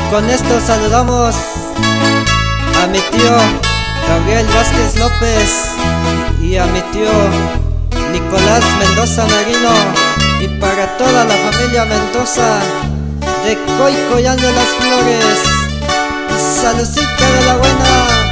con esto saludamos a mi tío Gabriel Vázquez López y a mi tío Nicolás Mendoza Merino, y para toda la familia Mendoza de Coicoyán de las Flores. Saludcita de la buena.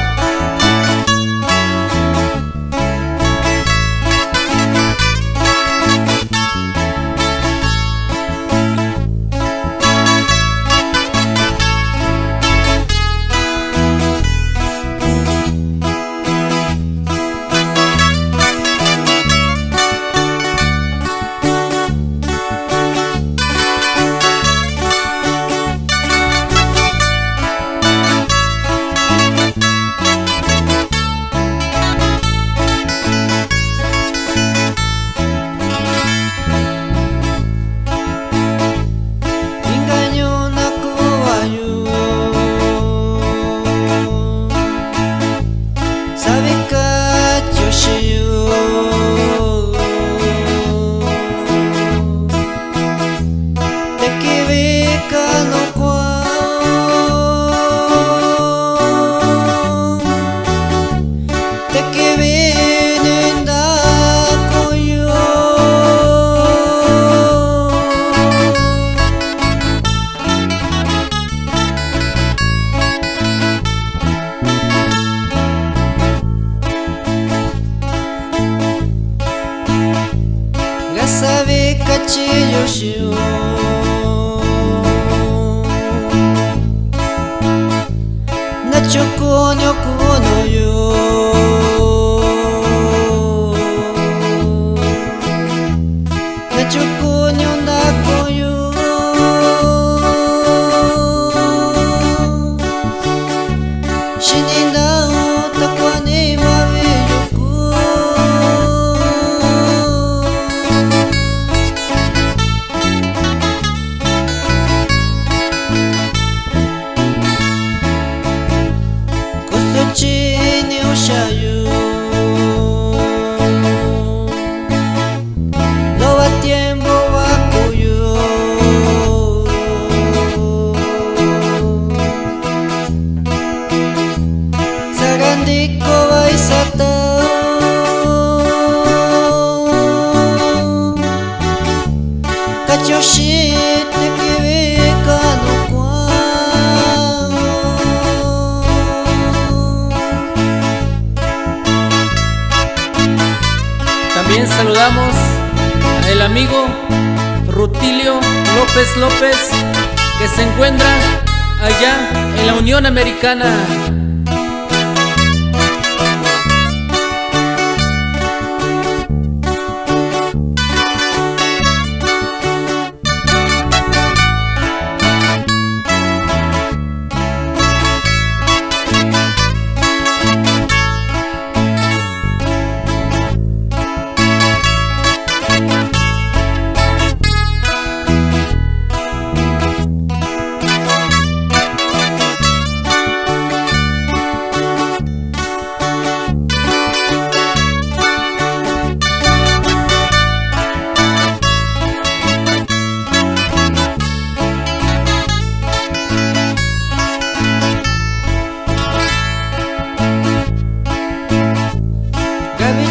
Sabe cachillo shio na chokonyo kono yo na chokonyo na koyo shinina utakwane mabeyoku chini ushayu no va tiempo va cuyo sagandiko va isata kachoshi te kibika no kwa. También saludamos al amigo Rutilio López, que se encuentra allá en la Unión Americana.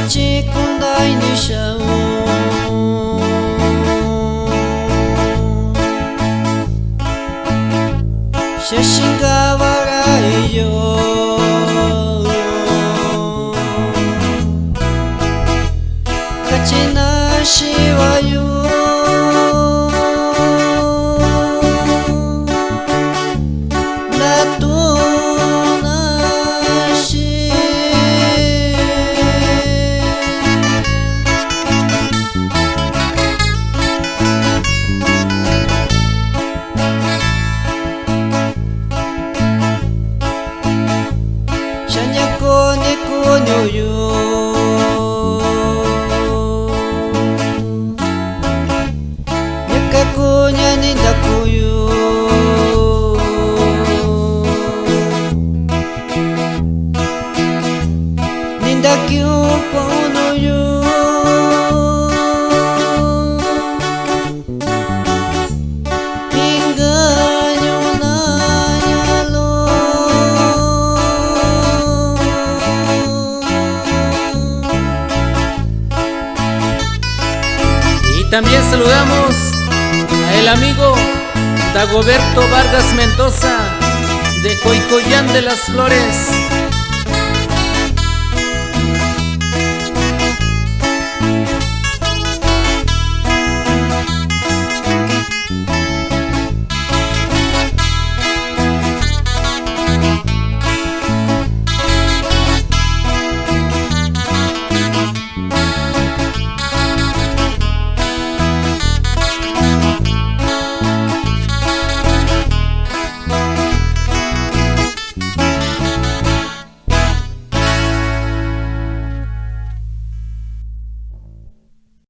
Chikundai nishao Shashinga warayo Kachina shiwayo también saludamos a el amigo Dagoberto Vargas Mendoza de Coicoyán de las Flores.